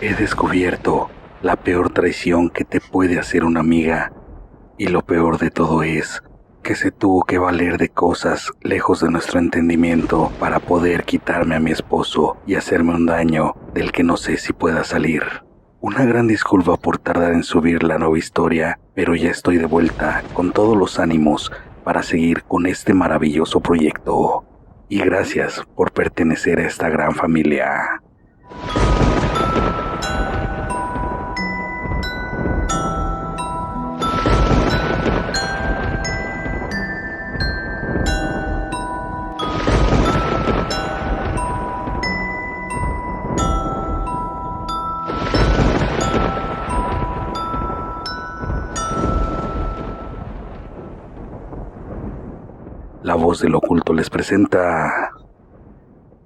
He descubierto la peor traición que te puede hacer una amiga, y lo peor de todo es que se tuvo que valer de cosas lejos de nuestro entendimiento para poder quitarme a mi esposo y hacerme un daño del que no sé si pueda salir. Una gran disculpa por tardar en subir la nueva historia, pero ya estoy de vuelta con todos los ánimos para seguir con este maravilloso proyecto. Y gracias por pertenecer a esta gran familia. La voz del oculto les presenta: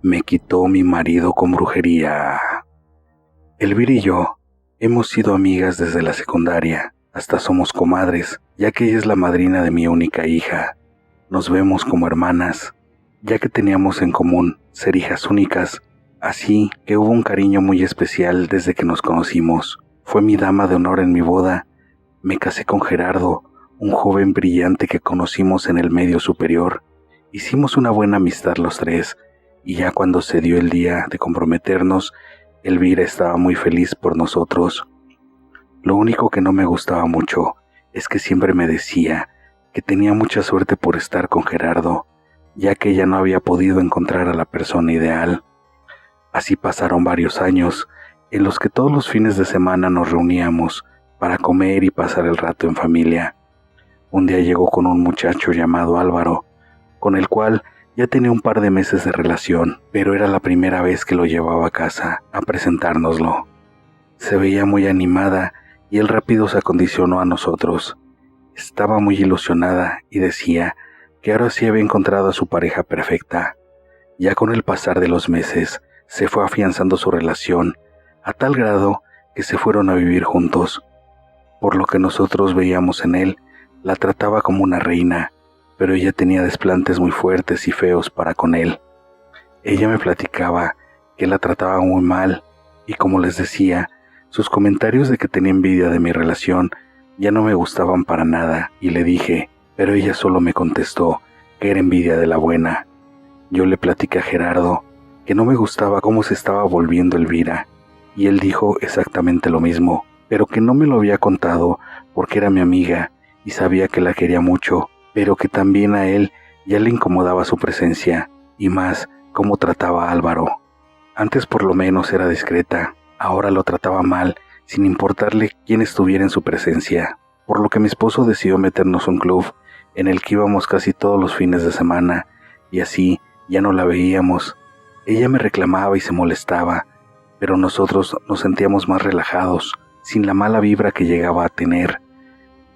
Me quitó mi marido con brujería. Elvira y yo hemos sido amigas desde la secundaria, hasta somos comadres, ya que ella es la madrina de mi única hija. Nos vemos como hermanas, ya que teníamos en común ser hijas únicas, así que hubo un cariño muy especial desde que nos conocimos. Fue mi dama de honor en mi boda. Me casé con Gerardo, un joven brillante que conocimos en el medio superior. Hicimos una buena amistad los tres, y ya cuando se dio el día de comprometernos, Elvira estaba muy feliz por nosotros. Lo único que no me gustaba mucho es que siempre me decía que tenía mucha suerte por estar con Gerardo, ya que ella no había podido encontrar a la persona ideal. Así pasaron varios años, en los que todos los fines de semana nos reuníamos para comer y pasar el rato en familia. Un día llegó con un muchacho llamado Álvaro, con el cual ya tenía un par de meses de relación, pero era la primera vez que lo llevaba a casa a presentárnoslo. Se veía muy animada y él rápido se acondicionó a nosotros. Estaba muy ilusionada y decía que ahora sí había encontrado a su pareja perfecta. Ya con el pasar de los meses se fue afianzando su relación a tal grado que se fueron a vivir juntos. Por lo que nosotros veíamos en él, la trataba como una reina, pero ella tenía desplantes muy fuertes y feos para con él. Ella me platicaba que la trataba muy mal y, como les decía, sus comentarios de que tenía envidia de mi relación ya no me gustaban para nada, y le dije, pero ella solo me contestó que era envidia de la buena. Yo le platiqué a Gerardo que no me gustaba cómo se estaba volviendo Elvira, y él dijo exactamente lo mismo, pero que no me lo había contado porque era mi amiga y sabía que la quería mucho, pero que también a él ya le incomodaba su presencia, y más cómo trataba a Álvaro. Antes por lo menos era discreta, ahora lo trataba mal, sin importarle quién estuviera en su presencia, por lo que mi esposo decidió meternos a un club en el que íbamos casi todos los fines de semana, y así ya no la veíamos. Ella me reclamaba y se molestaba, pero nosotros nos sentíamos más relajados, sin la mala vibra que llegaba a tener.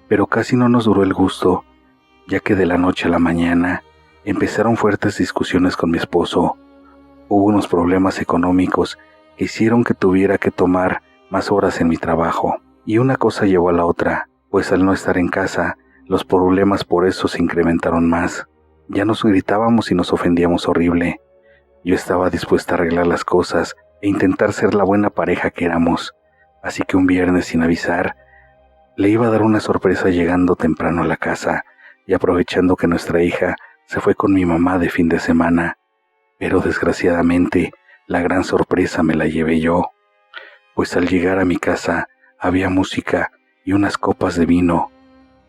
Pero casi no nos duró el gusto, ya que de la noche a la mañana empezaron fuertes discusiones con mi esposo. Hubo unos problemas económicos que hicieron que tuviera que tomar más horas en mi trabajo, y una cosa llevó a la otra, pues al no estar en casa, los problemas por eso se incrementaron más. Ya nos gritábamos y nos ofendíamos horrible. Yo estaba dispuesta a arreglar las cosas e intentar ser la buena pareja que éramos, así que un viernes, sin avisar, le iba a dar una sorpresa llegando temprano a la casa y aprovechando que nuestra hija se fue con mi mamá de fin de semana. Pero desgraciadamente la gran sorpresa me la llevé yo, pues al llegar a mi casa había música y unas copas de vino.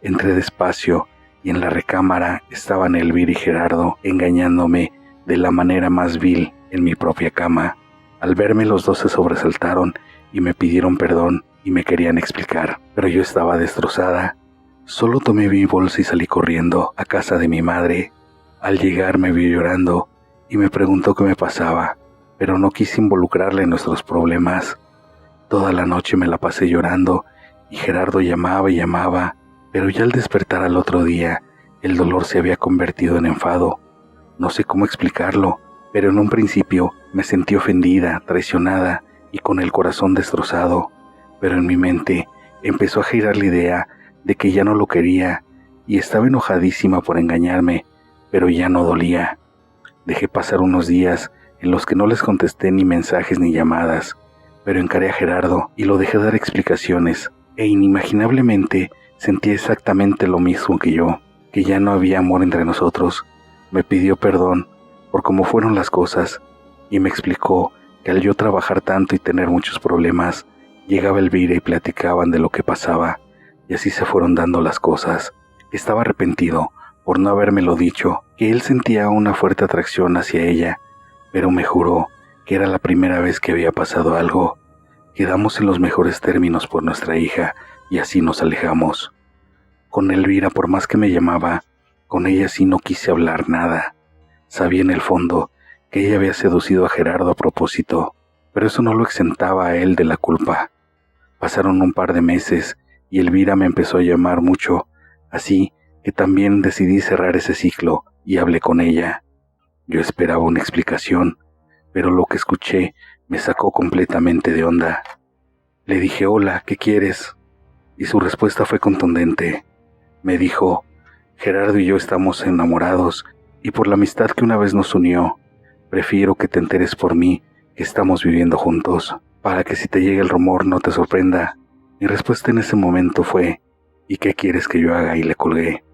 Entré despacio y en la recámara estaban Elvira y Gerardo engañándome de la manera más vil en mi propia cama. Al verme, los dos se sobresaltaron y me pidieron perdón y me querían explicar, pero yo estaba destrozada. Solo tomé mi bolsa y salí corriendo a casa de mi madre. Al llegar me vio llorando y me preguntó qué me pasaba, pero no quise involucrarle en nuestros problemas. Toda la noche me la pasé llorando y Gerardo llamaba y llamaba, pero ya al despertar al otro día, el dolor se había convertido en enfado. No sé cómo explicarlo, pero en un principio me sentí ofendida, traicionada y con el corazón destrozado. Pero en mi mente empezó a girar la idea de que ya no lo quería y estaba enojadísima por engañarme, pero ya no dolía. Dejé pasar unos días en los que no les contesté ni mensajes ni llamadas, pero encaré a Gerardo y lo dejé dar explicaciones, e inimaginablemente sentía exactamente lo mismo que yo, que ya no había amor entre nosotros. Me pidió perdón por cómo fueron las cosas y me explicó que al yo trabajar tanto y tener muchos problemas, llegaba Elvira y platicaban de lo que pasaba, y así se fueron dando las cosas. Estaba arrepentido por no habérmelo dicho, que él sentía una fuerte atracción hacia ella, pero me juró que era la primera vez que había pasado algo. Quedamos en los mejores términos por nuestra hija y así nos alejamos. Con Elvira, por más que me llamaba, con ella sí no quise hablar nada. Sabía en el fondo que ella había seducido a Gerardo a propósito, pero eso no lo exentaba a él de la culpa. Pasaron un par de meses y Elvira me empezó a llamar mucho, así que también decidí cerrar ese ciclo y hablé con ella. Yo esperaba una explicación, pero lo que escuché me sacó completamente de onda. Le dije, hola, ¿qué quieres? Y su respuesta fue contundente. Me dijo, Gerardo y yo estamos enamorados y por la amistad que una vez nos unió, prefiero que te enteres por mí que estamos viviendo juntos, para que si te llega el rumor no te sorprenda. Mi respuesta en ese momento fue, ¿y qué quieres que yo haga? Y le colgué.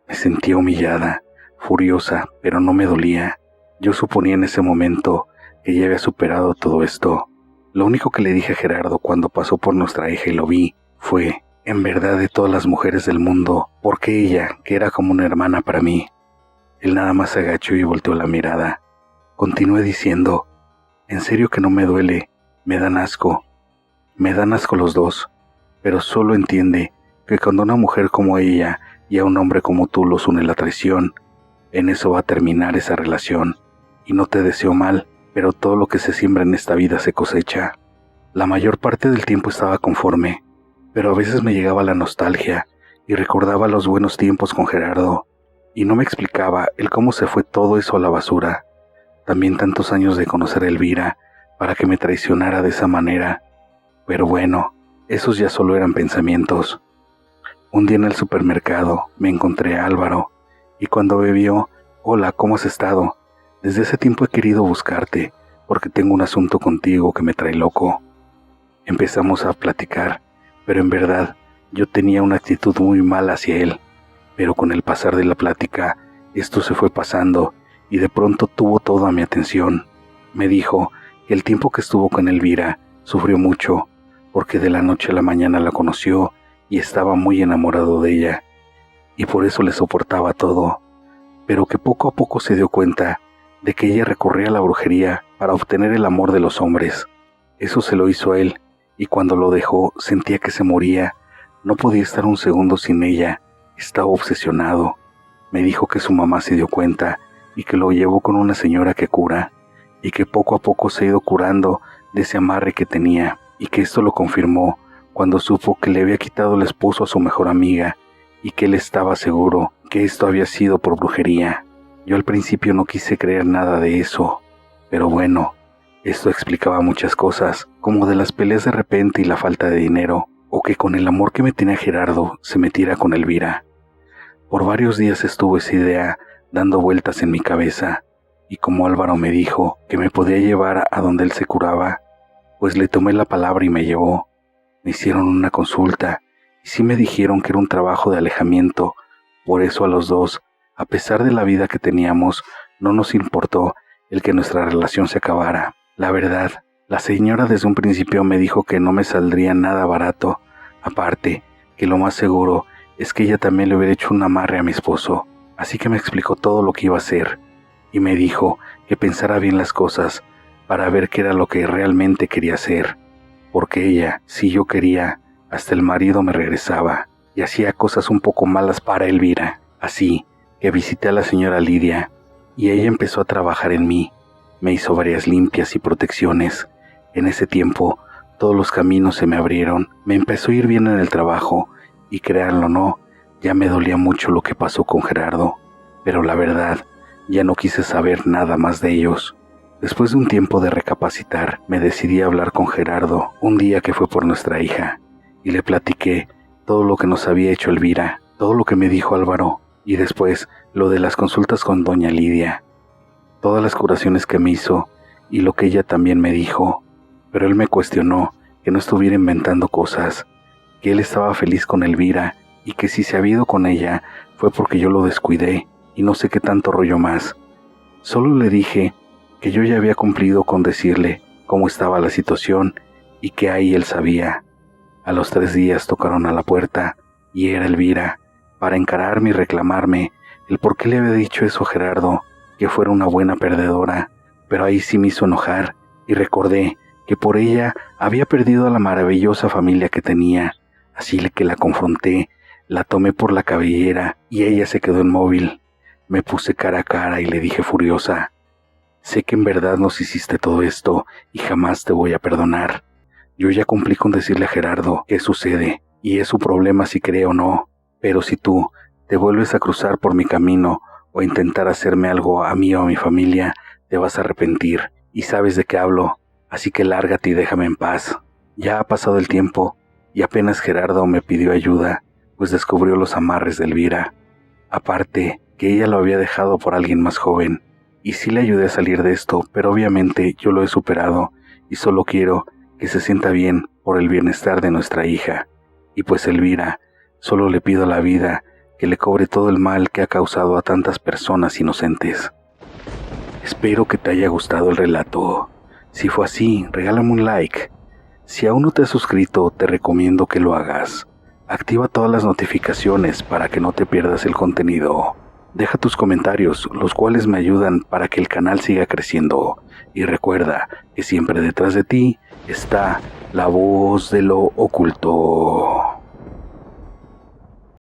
Me sentía humillada, furiosa, pero no me dolía. Yo suponía en ese momento que ya había superado todo esto. Lo único que le dije a Gerardo cuando pasó por nuestra hija y lo vi fue, en verdad de todas las mujeres del mundo, ¿por qué ella, que era como una hermana para mí? Él nada más se agachó y volteó la mirada. Continué diciendo, en serio que no me duele, me dan asco los dos, pero solo entiende que cuando una mujer como ella y a un hombre como tú los une la traición, en eso va a terminar esa relación. Y no te deseo mal, pero todo lo que se siembra en esta vida se cosecha. La mayor parte del tiempo estaba conforme, pero a veces me llegaba la nostalgia y recordaba los buenos tiempos con Gerardo, y no me explicaba el cómo se fue todo eso a la basura. También tantos años de conocer a Elvira para que me traicionara de esa manera. Pero bueno, esos ya solo eran pensamientos. Un día en el supermercado me encontré a Álvaro, y cuando me vio, hola, ¿cómo has estado? Desde ese tiempo he querido buscarte, porque tengo un asunto contigo que me trae loco. Empezamos a platicar, pero en verdad yo tenía una actitud muy mala hacia él. Pero con el pasar de la plática, esto se fue pasando y de pronto tuvo toda mi atención. Me dijo que el tiempo que estuvo con Elvira sufrió mucho, porque de la noche a la mañana la conoció y estaba muy enamorado de ella, y por eso le soportaba todo, pero que poco a poco se dio cuenta de que ella recurría a la brujería para obtener el amor de los hombres. Eso se lo hizo a él, y cuando lo dejó sentía que se moría. No podía estar un segundo sin ella, estaba obsesionado. Me dijo que su mamá se dio cuenta y que lo llevó con una señora que cura, y que poco a poco se ha ido curando de ese amarre que tenía, y que esto lo confirmó cuando supo que le había quitado el esposo a su mejor amiga, y que él estaba seguro que esto había sido por brujería. Yo al principio no quise creer nada de eso, pero bueno, esto explicaba muchas cosas, como de las peleas de repente y la falta de dinero, o que con el amor que me tenía Gerardo se metiera con Elvira. Por varios días estuvo esa idea dando vueltas en mi cabeza, y como Álvaro me dijo que me podía llevar a donde él se curaba, pues le tomé la palabra y me llevó. Me hicieron una consulta y sí me dijeron que era un trabajo de alejamiento. Por eso a los dos, a pesar de la vida que teníamos, no nos importó el que nuestra relación se acabara. La verdad, la señora desde un principio me dijo que no me saldría nada barato, aparte que lo más seguro es que ella también le hubiera hecho un amarre a mi esposo, así que me explicó todo lo que iba a hacer, y me dijo que pensara bien las cosas para ver qué era lo que realmente quería hacer, porque ella, si yo quería, hasta el marido me regresaba, y hacía cosas un poco malas para Elvira, así que visité a la señora Lidia, y ella empezó a trabajar en mí, me hizo varias limpias y protecciones. En ese tiempo, todos los caminos se me abrieron, me empezó a ir bien en el trabajo, y créanlo o no, ya me dolía mucho lo que pasó con Gerardo, pero la verdad, ya no quise saber nada más de ellos. Después de un tiempo de recapacitar, me decidí a hablar con Gerardo un día que fue por nuestra hija, y le platiqué todo lo que nos había hecho Elvira, todo lo que me dijo Álvaro, y después lo de las consultas con doña Lidia, todas las curaciones que me hizo, y lo que ella también me dijo. pero él me cuestionó que no estuviera inventando cosas, que él estaba feliz con Elvira y que si se había ido con ella fue porque yo lo descuidé y no sé qué tanto rollo más. Solo le dije que yo ya había cumplido con decirle cómo estaba la situación y que ahí él sabía. A los 3 días tocaron a la puerta y era Elvira, para encararme y reclamarme el por qué le había dicho eso a Gerardo, que fuera una buena perdedora, pero ahí sí me hizo enojar y recordé que por ella había perdido a la maravillosa familia que tenía, así que la confronté, la tomé por la cabellera y ella se quedó inmóvil. Me puse cara a cara y le dije furiosa: sé que en verdad nos hiciste todo esto y jamás te voy a perdonar. Yo ya cumplí con decirle a Gerardo qué sucede y es su problema si cree o no, pero si tú te vuelves a cruzar por mi camino o a intentar hacerme algo a mí o a mi familia, te vas a arrepentir y sabes de qué hablo, así que lárgate y déjame en paz. Ya ha pasado el tiempo y apenas Gerardo me pidió ayuda, pues descubrió los amarres de Elvira. Aparte que ella lo había dejado por alguien más joven, y sí le ayudé a salir de esto, pero obviamente yo lo he superado y solo quiero que se sienta bien por el bienestar de nuestra hija. Y pues Elvira, solo le pido a la vida que le cobre todo el mal que ha causado a tantas personas inocentes. Espero que te haya gustado el relato. Si fue así, regálame un like. Si aún no te has suscrito, te recomiendo que lo hagas. Activa todas las notificaciones para que no te pierdas el contenido. Deja tus comentarios, los cuales me ayudan para que el canal siga creciendo. Y recuerda que siempre detrás de ti está la voz de lo oculto.